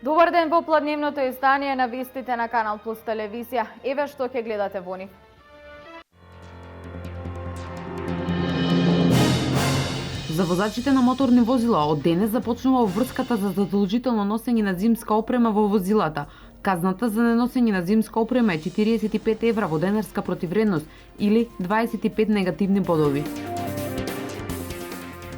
Добар ден во попладневното издание на вестите на Канал Плюс телевизија. Еве што ќе гледате во нив. За возачите на моторни возила од денес започнува врската за задолжително носење на зимска опрема во возилата. Казната за неносење на зимска опрема е 45 евра во денарска противвредност или 25 негативни бодови.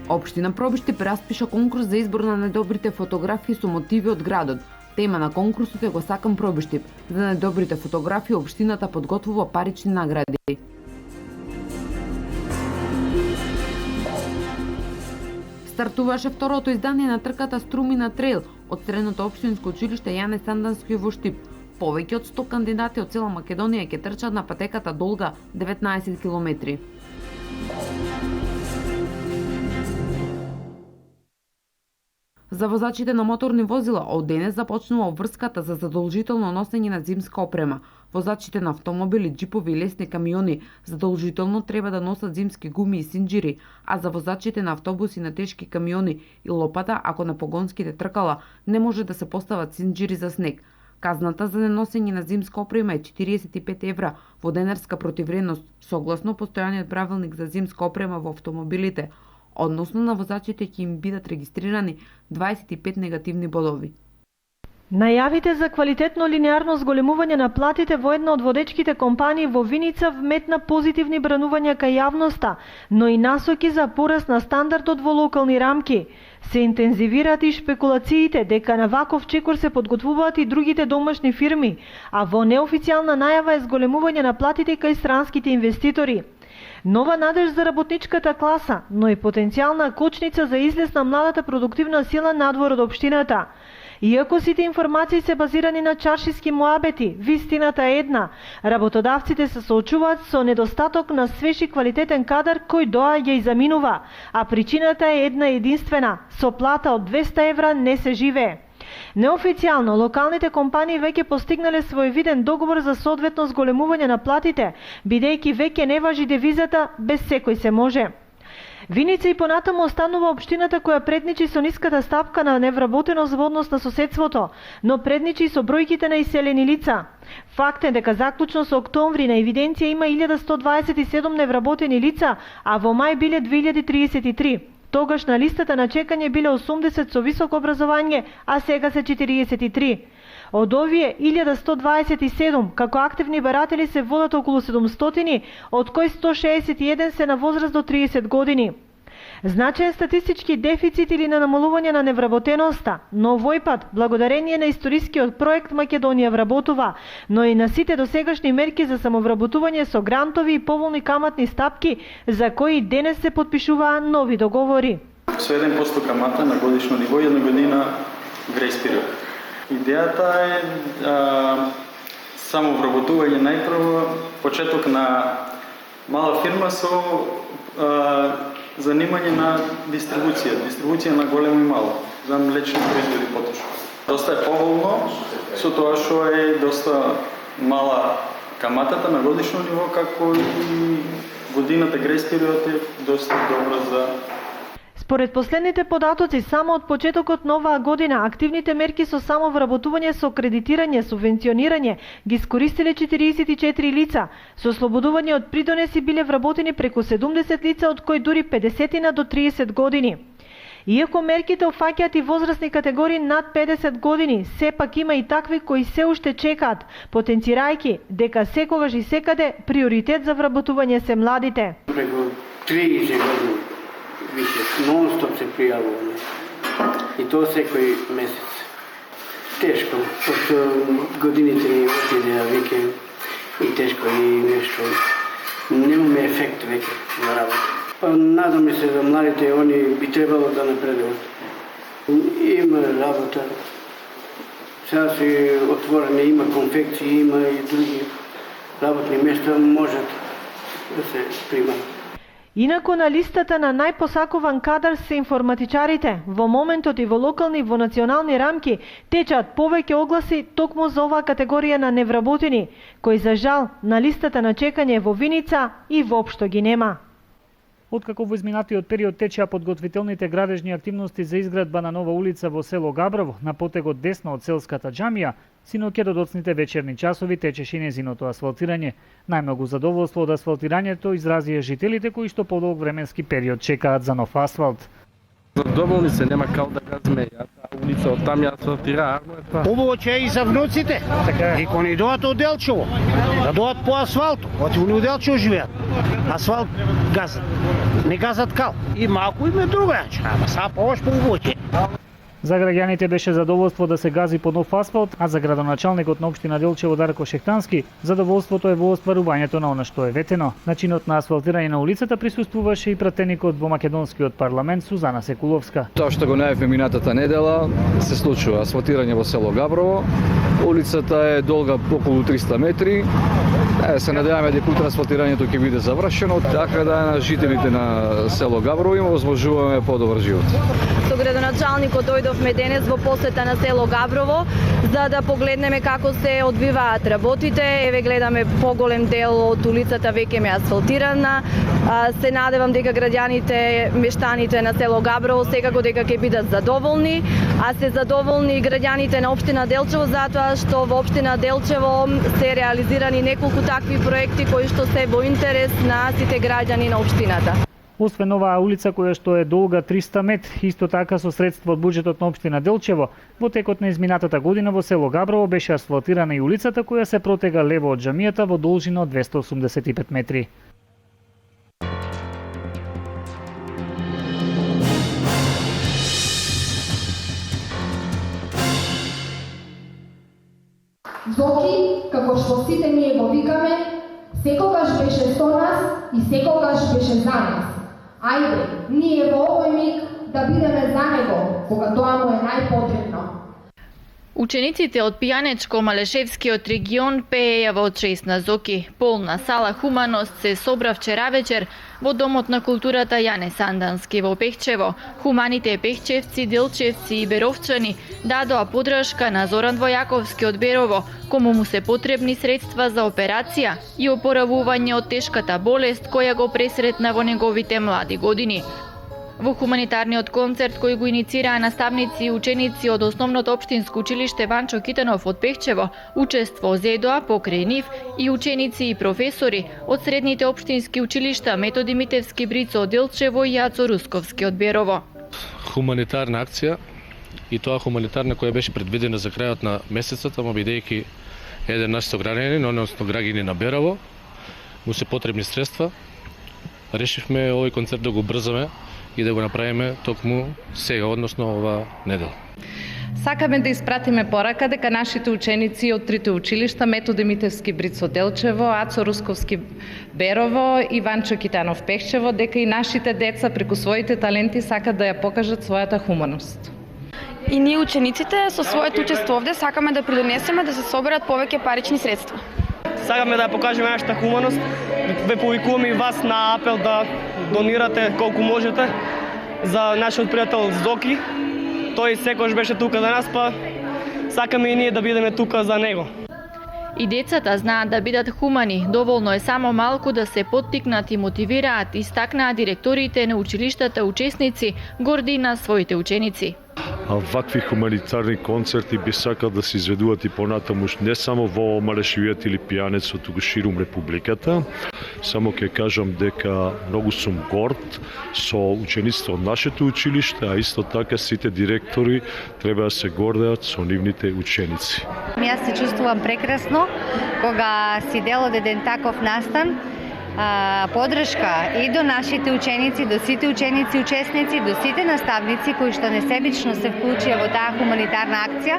Општина Пробиштип распиша конкурс за избор на најдобрите фотографии со мотиви од градот. Тема на конкурсот е "Го сакам Пробиштип". За најдобрите фотографии општината подготвува парични награди. Стартуваше второто издание на трката Струмина трейл од Средното општинско училиште Јане Сандански во Штип. Повеќе од 100 кандидати од цела Македонија ќе трчат на патеката долга 19 километри. За возачите на моторни возила од денес започнува врската за задолжително носење на зимска опрема. Возачите на автомобили, џипови и лесни камиони задолжително треба да носат зимски гуми и синџири, а за возачите на автобуси, на тешки камиони и лопата, ако на погонските тркала не може да се постават синџири за снег. Казната за неносење на зимска опрема е 45 евра во денарска противвредност, согласно постојаниот правилник за зимска опрема во автомобилите. Односно на возачите ќе им бидат регистрирани 25 негативни бодови. Најавите за квалитетно линеарно зголемување на платите во една од водечките компании во Виница вметна позитивни бранувања кај јавноста, но и насоки за пораст на стандардот во локални рамки. Се интензивираат и шпекулациите дека на ваков чекор се подготвуваат и другите домашни фирми, а во неофицијална најава е зголемување на платите кај странските инвеститори. Нова надеж за работничката класа, но и потенцијална кочница за излез на младата продуктивна сила надвор од општината. Иако сите информации се базирани на чаршиски муабети, вистината е една. Работодавците се соочуваат со недостаток на свеж и квалитетен кадар кој доаѓа и заминува, а причината е една единствена: со плата од 200 евра не се живее. Неофицијално, локалните компании веќе постигнале своевиден договор за соодветно зголемување на платите, бидејќи веќе не важи девизата "без секој се може". Виница и понатаму останува општината која предничи со ниската стапка на невработеност во однос на соседството, но предничи и со бројките на иселени лица. Факт е дека заклучно со октомври на евиденција има 1127 невработени лица, а во мај биле 2033. Тогаш на листата на чекање биле 80 со високо образование, а сега се 43. Од овие 1127 како активни баратели се водат околу 700, од кои 161 се на возраст до 30 години. Значаен статистички дефицит или на намалување на невработеноста, но овој пат, благодарение на историскиот проект Македонија вработува, но и на сите досегашни мерки за самовработување со грантови и поволни каматни стапки, за кои денес се подпишуваа нови договори. Со 1% камата на годишно ниво и една година грејс период. Идејата е самовработување најпрво, почеток на мала фирма со занимање на дистрибуција на големо и мало, за млечни производи потрошно. Доста е поволно, со тоа што е доста мала каматата на годишно ниво, како и годината грејс период е доста добро за. Според последните податоци, само од почетокот на оваа година, активните мерки со самовработување со кредитирање, субвенционирање ги искористиле 44 лица. Со ослободување од придонеси биле вработени преку 70 лица, од кои дури 50 до 30 години. Иако мерките офаќаат и возрастни категории над 50 години, сепак има и такви кои се уште чекаат, потенцирајќи дека секогаш и секаде приоритет за вработување се младите. Преку 30 години више, нон-стоп се пријавуваме. И тоа секој месец. Тешко, пошто годините ни отидеа веќе и тешко и нешто. Немаме ефект веќе на работа. Па надаме се за младите, они би требало да напредуват. Има работа. Сега се отворени, има конфекции, има и други работни места, можат да се примат. Инаку на листата на најпосакуван кадар се информатичарите. Во моментот и во локални и во национални рамки течат повеќе огласи токму за оваа категорија на невработени, кои за жал на листата на чекање во Виница и воопшто ги нема. Откако во изминатиот период течеа подготвителните градежни активности за изградба на нова улица во село Габрово, на потегот десно од селската џамија, синоќа до доцните вечерни часови течеше незиното асфалтирање. Најмногу задоволство од асфалтирањето изразија жителите кои што подолг временски период чекаат за нов асфалт. Задоволни се, нема као да газиме таа улица, од там ја асфалтира, арно е тоа. Убаво че и за внуците. Така е. И кои дојат од Делчево, да дојат по асфалту. Оти они од Делчево живеат. Асфалт газат. Не газат кал. И малку им е другач. Ама са повеќе по-убаво че. За граѓаните беше задоволство да се гази по нов асфалт, а за градоначалникот на општина Делчево Дарко Шехтански, задоволството е во остварувањето на она што е ветено. Начинот на асфалтирање на улицата присуствуваше и пратеникот во македонскиот парламент Сузана Секуловска. Тоа што го најавивме минатата недела се случува асфалтирање во село Габрово. Улицата е долга околу 300 метри. Се надеваме дека утре асфалтирањето ќе биде завршено, така да на жителите на село Габрово им возможуваме подобар живот. Со градоначалникот дојдовме денес во посета на село Габрово за да погледнеме како се одвиваат работите. Еве гледаме поголем дел од улицата веќе ме асфалтирана. Се надевам дека граѓаните, мештаните на село Габрово секако дека ќе бидат задоволни, а се задоволни и граѓаните на општина Делчево затоа што во општина Делчево се реализирани неколку такви проекти кои што се во интерес на сите граѓани на општината. Освен оваа улица која што е долга 300 метри, исто така со средства од буџетот на општина Делчево, во текот на изминатата година во село Габрово беше асфалтирана и улицата која се протега лево од џамијата во должина од 285 метри. Зоки, како што сите ние го викаме, секогаш беше со нас и секогаш беше за нас. Ајде, ние во овој миг да бидеме за него, кога тоа му е најпотребно. Учениците од Пијанечко-Малешевскиот регион пееја во чест на Зоки. Полна сала Хуманост се собра вчера вечер во Домот на културата Јане Сандански во Пехчево. Хуманите пехчевци, делчевци и беровчани дадоа подршка на Зоран Војаковски од Берово, кому му се потребни средства за операција и опоравување од тешката болест која го пресретна во неговите млади години. Во хуманитарниот концерт кој го иницираа наставници и ученици од Основното општинско училиште Ванчо Китанов од Пехчево, учество зедоа покрај нив и ученици и професори од средните општински училишта Методи Митевски Брицо од Делчево и Јацо Русковски од Берово. Хуманитарна акција и тоа хуманитарна која беше предвидена за крајот на месецот, ама бидејќи еден наш сограѓанин, односно граѓани на Берово, му се потребни средства, решивме овој концерт да го брзаме и да го направиме токму сега, односно ова недела. Сакаме да испратиме порака дека нашите ученици од трите училишта Методи Митевски Брицо Делчево, Ацо Русковски Берово и Ванчо Китанов Пехчево, дека и нашите деца преку своите таленти сакат да ја покажат својата хуманост. И ние учениците со своето учество овде сакаме да придонесеме да се соберат повеќе парични средства. Сакаме да ја покажеме нашата хуманост. Ве повикуваме и вас на апел да донирате колку можете за нашиот пријател Зоки. Тој секогаш беше тука за нас, па сакаме и ние да бидеме тука за него. И децата знаат да бидат хумани, доволно е само малку да се поттикнат и мотивираат, истакнаа директорите на училиштата учесници, горди на своите ученици. Вакви хуманитарни концерти би сакал да се изведуваат и понатаму не само во Малешевиот или Пијанецо, туку ширум републиката. Само ќе кажам дека многу сум горд со учениците од нашето училиште, а исто така сите директори треба да се гордеат со нивните ученици. Јас се чувствувам прекрасно кога си дел од еден таков настан. Подршка и до нашите ученици, до сите ученици, учесници, до сите наставници кои што несебично се вклучија во таа хуманитарна акција.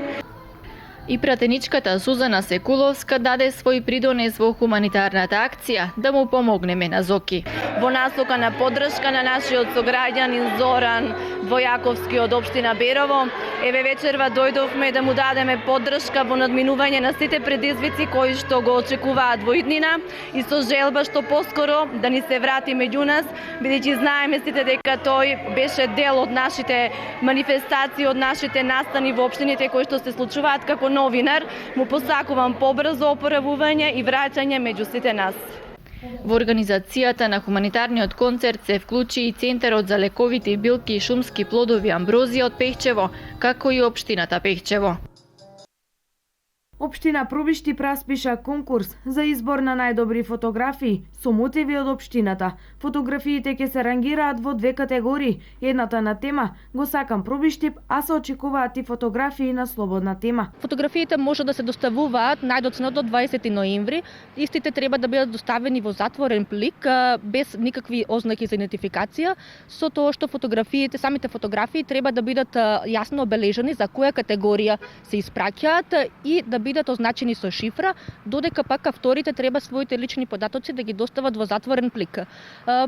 И пратеничката Сузана Секуловска даде свој придонес во хуманитарната акција да му помогнеме на Зоки. Во насока на поддршка на нашиот сограѓанин Зоран Војаковски од општина Берово, еве вечерва дојдовме да му дадеме поддршка во надминување на сите предизвици кои што го очекуваат во иднина и со желба што поскоро да ни се врати меѓу нас, бидејќи знаеме сите дека тој беше дел од нашите манифестации, од нашите настани во општините кои што се случуваат. Како новинар му посакувам побрзо опоравување и враќање меѓу сите нас. Во организацијата на хуманитарниот концерт се вклучи и Центарот за лековити билки и шумски плодови Амброзија од Пехчево, како и општината Пехчево. Општина Пробиштип распиша конкурс за избор на најдобри фотографии со мотиви од општината. Фотографиите ќе се рангираат во две категории. Едната на тема "Го сакам Пробиштип", а се очекуваат и фотографии на слободна тема. Фотографиите може да се доставуваат најдоцна до 20 ноември. Истите треба да бидат доставени во затворен плик без никакви ознаки за идентификација, со тоа што самите фотографии треба да бидат јасно обележани за која категорија се испраќаат и да бидат означени со шифра, додека пак авторите треба своите лични податоци да ги достават во затворен плик.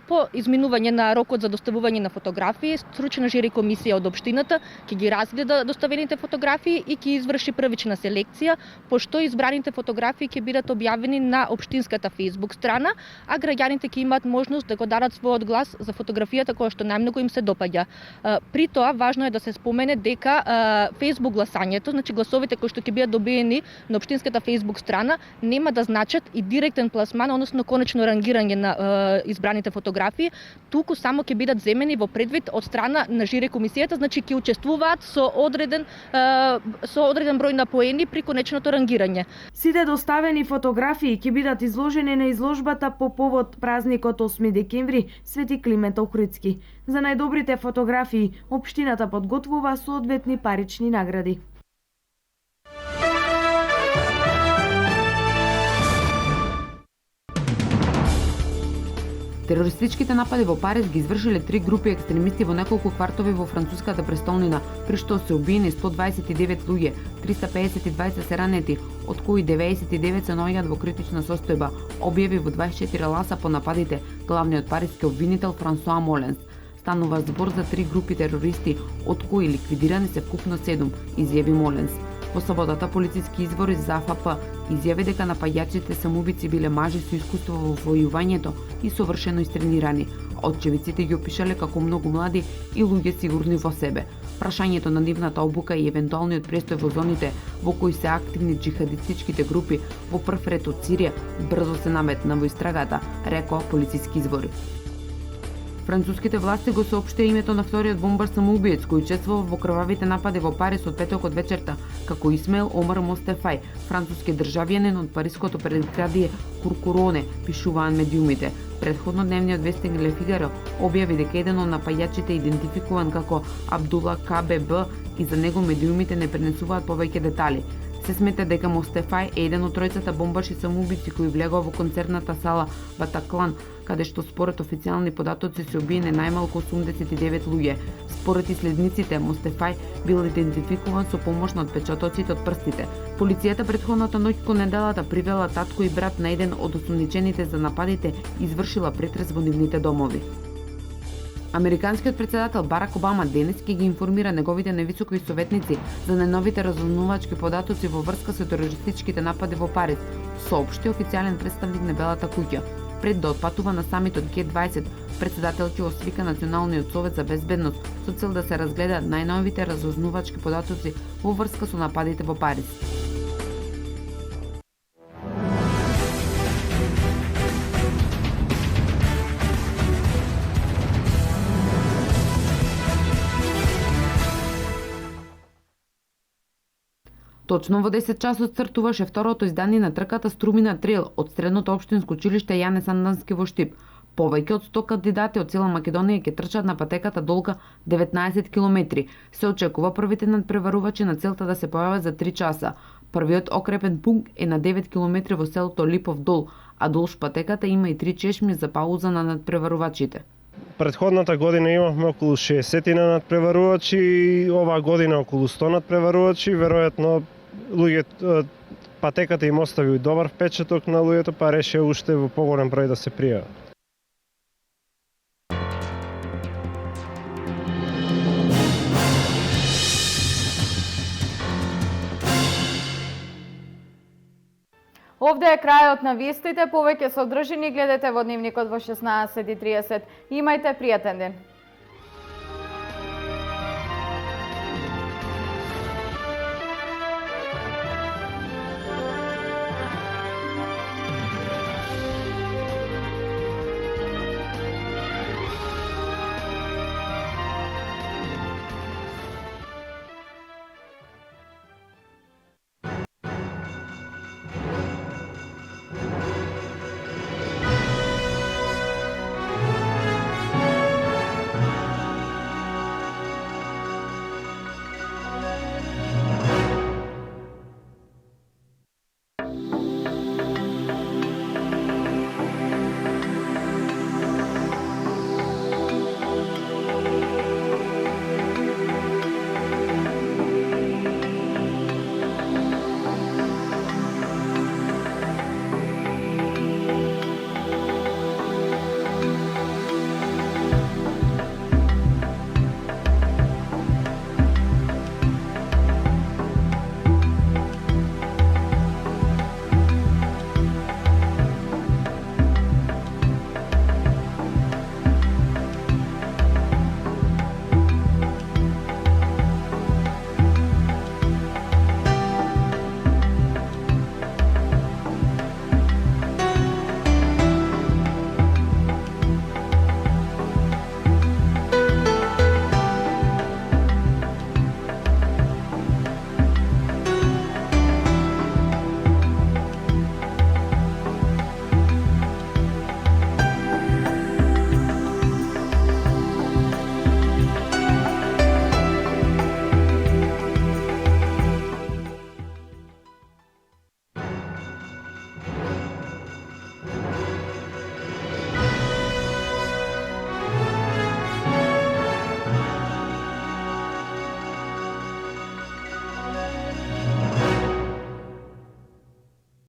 По изминување на рокот за доставување на фотографии, стручна жири комисија од општината ќе ги разгледа доставените фотографии и ќе изврши првична селекција, пошто избраните фотографии ќе бидат објавени на општинската Facebook страна, а граѓаните ќе имаат можност да го дадат својот глас за фотографијата која што најмногу им се допаѓа. При тоа важно е да се спомене дека Facebook гласањето, значи гласовите кои што ќе бидат добиени на општинската Facebook страна нема да значат и директен пласман, односно конечно рангирање на избраните фотографии, туку само ќе бидат земени во предвид од страна на жири комисијата, значи ќе учествуваат со одреден број на поени при конечното рангирање. Сите доставени фотографии ќе бидат изложени на изложбата по повод празникот 8 декември Свети Климент Охридски. За најдобрите фотографии општината подготвува соодветни парични награди. Терористичките напади во Париз ги извршиле 3 групи екстремисти во неколку квартови во француската престолнина, при што се убиени 129 луѓе, 352 се ранети, од кои 99 се наоѓаат во критична состојба, објави во 24 ласа по нападите главниот париски обвинител Франсуа Моленс. Станува збор за 3 групи терористи, од кои ликвидирани се вкупно 7, изјави Моленс. Во саботата полициски извори за АФП изјави дека напаѓачите самоубици биле мажи со искуство во војувањето и совршено истренирани. Очевиците ги опишале како многу млади и луѓе сигурни во себе. Прашањето на нивната обука и евентуалниот престој во зоните во кои се активни џихадистичките групи во прв ред од Сирија брзо се наметна во истрагата, рекоа полициски извори. Француските власти го соопштија името на вториот бомбар самоубиец кој учествува во крвавите напади во Париз од петокот вечерта, како Исмаил Омар Мостефај, француски државјанин од париското предградие Куркуроне, пишуваат медиумите. Претходно дневниот вестник Ле Фигаро објави дека еден од напаѓачите идентификуван како Абдула КББ и за него медиумите не пренесуваат повеќе детали. Се смета дека Мостефај е еден од тројцата бомбаши самоубици кои влегоа во концертната сала Батаклан, каде што според официјални податоци се убиени најмалку 89 луѓе. Според исследниците, Мостефај бил идентификуван со помош на отпечатоците од прстите. Полицијата претходната ноќ кон неделата привела татко и брат на еден од осумничените за нападите и извршила претрес во нивните домови. Американскиот председател Барак Обама денес ќе ги информира неговите највисоки советници за најновите разузнавачки податоци во врска со терористичките напади во Париз, соопшти официјален представник на Белата куќа. Пред да отпатува на самитот Г20, председател ќе освика Националниот совет за безбедност со цел да се разгледаат најновите разузнавачки податоци во врска со нападите во Париз. Точно во 10 часот стартуваше второто издание на трката Струмина Трейл од Средното општинско училиште Јане Сандански во Штип. Повеќе од 100 кандидати од цела Македонија ќе трчат на патеката долга 19 километри. Се очекува првите надпреварувачи на целта да се појават за 3 часа. Првиот окрепен пункт е на 9 километри во селото Липов Дол, а долж патеката има и 3 чешми за пауза на надпреварувачите. Предходната година имавме околу 60 надпреварувачи, оваа година околу 100 надпреварувачи, веројатно патеката им остави добар впечаток на луѓето, па решија уште во поголем број да се пријават. Овде е крајот на вестите, повеќе содржини гледате во Дневникот во 16:30. Имајте пријатен ден.